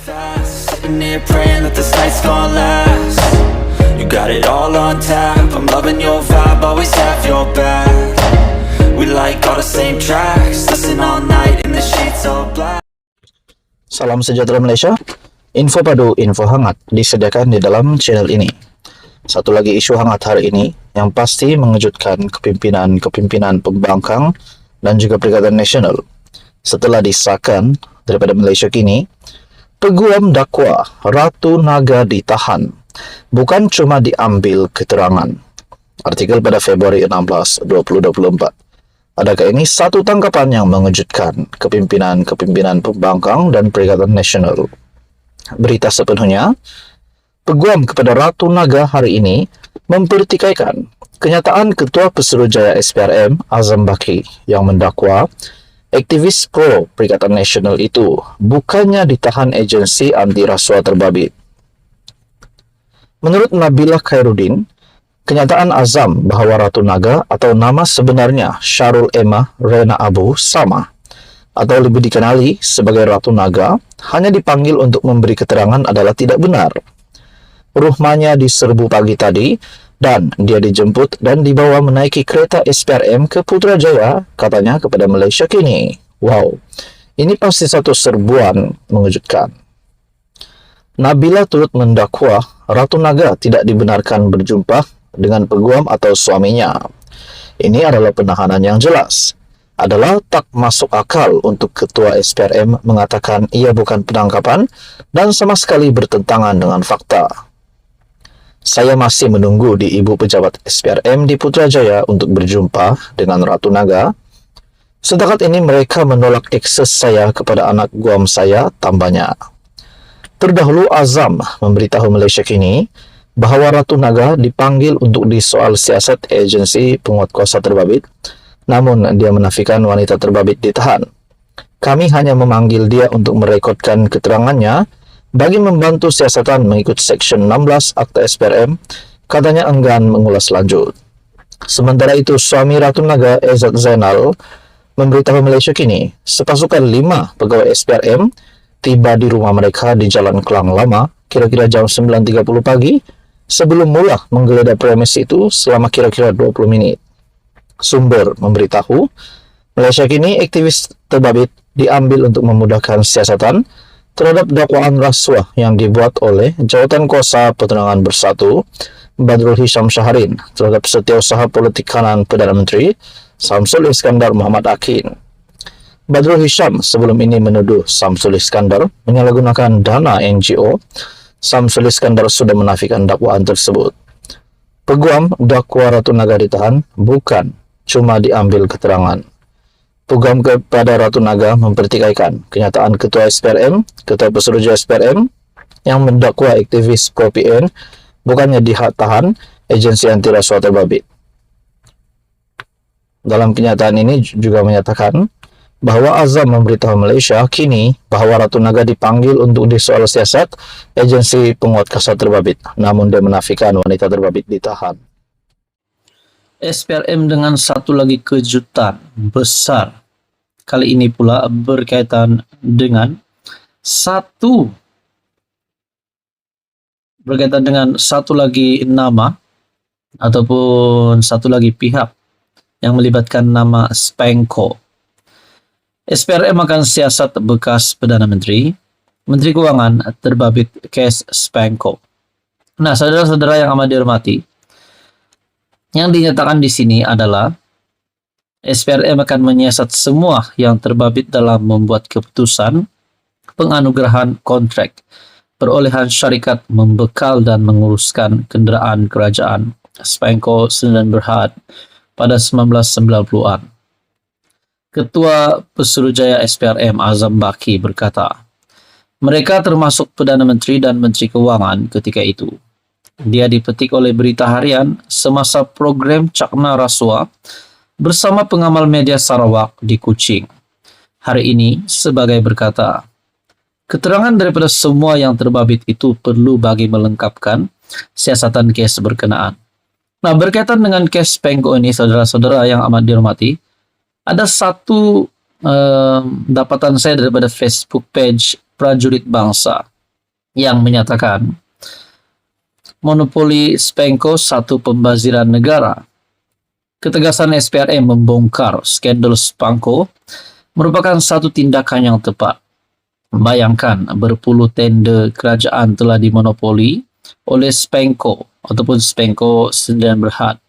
fast, sitting here praying that this night's gonna last. You got it all on tap, I'm loving your vibe, always have your back. We like all the same tracks, listen all night in the sheets all black. Salam sejahtera Malaysia. Info padu, info hangat disediakan di dalam channel ini. Satu lagi isu hangat hari ini yang pasti mengejutkan kepimpinan pembangkang dan juga Perikatan Nasional. Setelah disahkan daripada Malaysia kini, peguam dakwa Ratu Naga ditahan, bukan cuma diambil keterangan. Artikel pada Februari 16, 2024. Adakah ini satu tangkapan yang mengejutkan kepimpinan pembangkang dan Perikatan Nasional? Berita sepenuhnya, peguam kepada Ratu Naga hari ini mempertikaikan kenyataan Ketua Pesuruhjaya SPRM Azam Baki yang mendakwa aktivis pro Perikatan Nasional itu bukannya ditahan agensi anti rasuah terbabit. Menurut Nabila Khairuddin, kenyataan Azam bahawa Ratu Naga atau nama sebenarnya Syarul Emma Rena Abu sama atau lebih dikenali sebagai Ratu Naga hanya dipanggil untuk memberi keterangan adalah tidak benar. Rumahnya diserbu pagi tadi dan dia dijemput dan dibawa menaiki kereta SPRM ke Putrajaya, katanya kepada Malaysia kini. Wow, ini pasti satu serbuan mengejutkan. Nabila turut mendakwa Ratu Naga tidak dibenarkan berjumpa dengan peguam atau suaminya. Ini adalah penahanan yang jelas. Adalah tak masuk akal untuk Ketua SPRM mengatakan ia bukan penangkapan dan sama sekali bertentangan dengan fakta. Saya masih menunggu di Ibu Pejabat SPRM di Putrajaya untuk berjumpa dengan Ratu Naga. Setakat ini mereka menolak akses saya kepada anak guam saya, tambahnya. Terdahulu Azam memberitahu Malaysia kini bahawa Ratu Naga dipanggil untuk disoal siasat agensi penguatkuasa terbabit, namun dia menafikan wanita terbabit ditahan. Kami hanya memanggil dia untuk merekodkan keterangannya bagi membantu siasatan mengikut Seksyen 16 Akta SPRM, katanya enggan mengulas lanjut. Sementara itu, suami Ratu Naga, Ezat Zainal, memberitahu Malaysia kini, sepasukan 5 pegawai SPRM tiba di rumah mereka di Jalan Kelang Lama, kira-kira jam 9.30 pagi, sebelum mula menggeledah premis itu selama kira-kira 20 menit. Sumber memberitahu, Malaysia kini aktivis terbabit diambil untuk memudahkan siasatan terhadap dakwaan rasuah yang dibuat oleh Jawatan Kuasa Penerangan Bersatu Badrul Hisham Syaharin terhadap Setiausaha Politik Kanan Perdana Menteri Samsul Iskandar Muhammad Akin. Badrul Hisham sebelum ini menuduh Samsul Iskandar menyalahgunakan dana NGO. Samsul Iskandar sudah menafikan dakwaan tersebut. Peguam dakwa Ratu Naga ditahan bukan cuma diambil keterangan. Peguam kepada Ratu Naga mempertikaikan kenyataan Ketua SPRM, Ketua Pesuruhjaya SPRM yang mendakwa aktivis pro PN bukannya ditahan agensi anti rasuah terbabit. Dalam kenyataan ini juga menyatakan bahawa Azam memberitahu Malaysia kini bahawa Ratu Naga dipanggil untuk disoal siasat agensi penguatkuasa terbabit, namun dia menafikan wanita terbabit ditahan. SPRM dengan satu lagi kejutan besar. Kali ini pula berkaitan dengan satu lagi nama ataupun satu lagi pihak yang melibatkan nama Spanko. SPRM akan siasat bekas Perdana Menteri, Menteri Kewangan terbabit kes Spanko. Nah, saudara-saudara yang amat dihormati, yang dinyatakan di sini adalah SPRM akan menyiasat semua yang terbabit dalam membuat keputusan penganugerahan kontrak perolehan syarikat membekal dan menguruskan kenderaan kerajaan Spanko Sdn Bhd pada 1990-an. Ketua Pesuruhjaya SPRM Azam Baki berkata, mereka termasuk Perdana Menteri dan Menteri Kewangan ketika itu. Dia dipetik oleh Berita Harian semasa program Cakna Rasuah bersama pengamal media Sarawak di Kuching. Hari ini sebagai berkata, keterangan daripada semua yang terbabit itu perlu bagi melengkapkan siasatan kes berkenaan. Nah, berkaitan dengan kes Spanko ini, saudara-saudara yang amat dihormati, ada satu dapatan saya daripada Facebook page Prajurit Bangsa. yang menyatakan monopoli Spenco satu pembaziran negara. Ketegasan SPRM membongkar skandal Spenco merupakan satu tindakan yang tepat. Bayangkan berpuluh tender kerajaan telah dimonopoli oleh Spenco ataupun Spenco Sdn Bhd.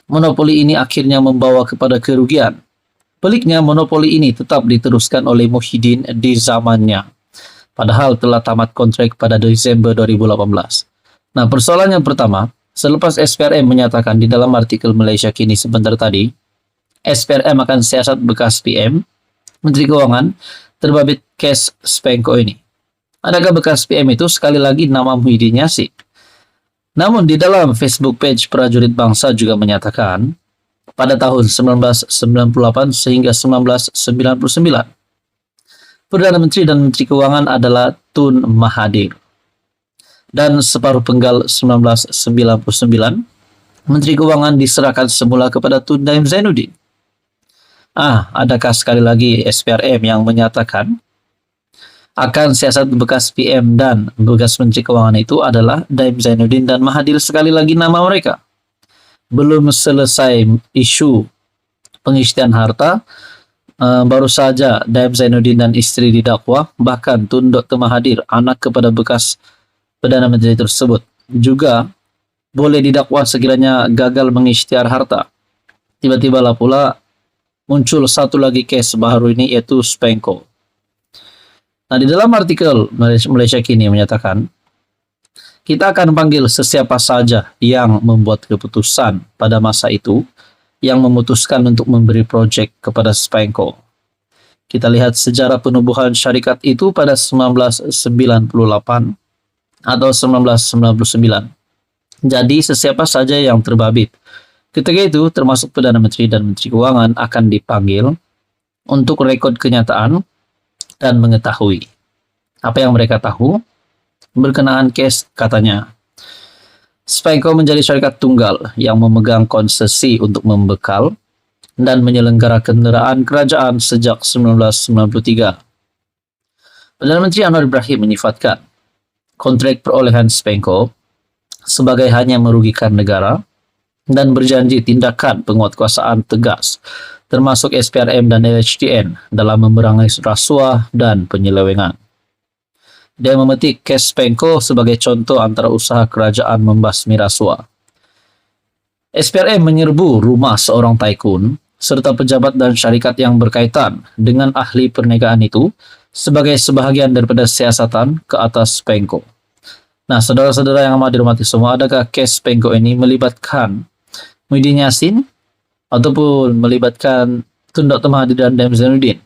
Monopoli ini akhirnya membawa kepada kerugian. Peliknya monopoli ini tetap diteruskan oleh Muhyiddin di zamannya. Padahal telah tamat kontrak pada Desember 2018. Nah, persoalan yang pertama, selepas SPRM menyatakan di dalam artikel Malaysia Kini sebentar tadi, SPRM akan siasat bekas PM, Menteri Keuangan, terbabit kes Spenco ini. Adakah bekas PM itu sekali lagi nama Muhyiddin Yassin? Namun di dalam Facebook page Prajurit Bangsa juga menyatakan, pada tahun 1998 sehingga 1999, Perdana Menteri dan Menteri Keuangan adalah Tun Mahathir. Dan separuh penggal 1999, Menteri Keuangan diserahkan semula kepada Tun Daim Zainuddin. Adakah sekali lagi SPRM yang menyatakan akan siasat bekas PM dan bekas Menteri Keuangan itu adalah Daim Zainuddin dan Mahathir, sekali lagi nama mereka? Belum selesai isu pengisytihan harta, baru saja Daim Zainuddin dan istri didakwa, bahkan Tun Dr. Mahathir, anak kepada bekas Perdana Menteri tersebut, juga boleh didakwa sekiranya gagal mengisytiar harta. Tiba-tiba lah pula muncul satu lagi kes baru ini, yaitu Spenco. Nah, di dalam artikel Malaysia Kini menyatakan, kita akan panggil sesiapa saja yang membuat keputusan pada masa itu yang memutuskan untuk memberi proyek kepada Spenco. Kita lihat sejarah penubuhan syarikat itu pada 1998 atau 1999. Jadi sesiapa saja yang terbabit ketika itu, termasuk Perdana Menteri dan Menteri Keuangan, akan dipanggil untuk rekod kenyataan dan mengetahui apa yang mereka tahu berkenaan kes. Katanya, Spenco menjadi syarikat tunggal yang memegang konsesi untuk membekal dan menyelenggara kenderaan kerajaan sejak 1993. Perdana Menteri Anwar Ibrahim menyifatkan kontrak perolehan Spenco sebagai hanya merugikan negara dan berjanji tindakan penguatkuasaan tegas, termasuk SPRM dan LHDN, dalam memerangi rasuah dan penyelewengan. Dia memetik kes Spenco sebagai contoh antara usaha kerajaan membasmi rasuah. SPRM menyerbu rumah seorang tycoon serta pejabat dan syarikat yang berkaitan dengan ahli perniagaan itu sebagai sebahagian daripada siasatan ke atas Spenco. Nah, saudara-saudara yang amat dirahmati semua, adakah kes Spenco ini melibatkan Muhyiddin Yassin ataupun melibatkan Tun Dr. Mahathir dan Daim Zainuddin?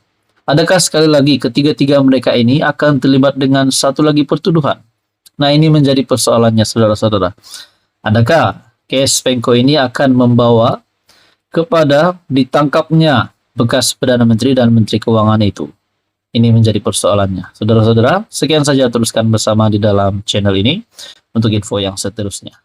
Adakah sekali lagi ketiga-tiga mereka ini akan terlibat dengan satu lagi pertuduhan? Nah, ini menjadi persoalannya, saudara-saudara. Adakah kes Spenco ini akan membawa kepada ditangkapnya bekas Perdana Menteri dan Menteri Keuangan itu? Ini menjadi persoalannya. Saudara-saudara, sekian saja, teruskan bersama di dalam channel ini untuk info yang seterusnya.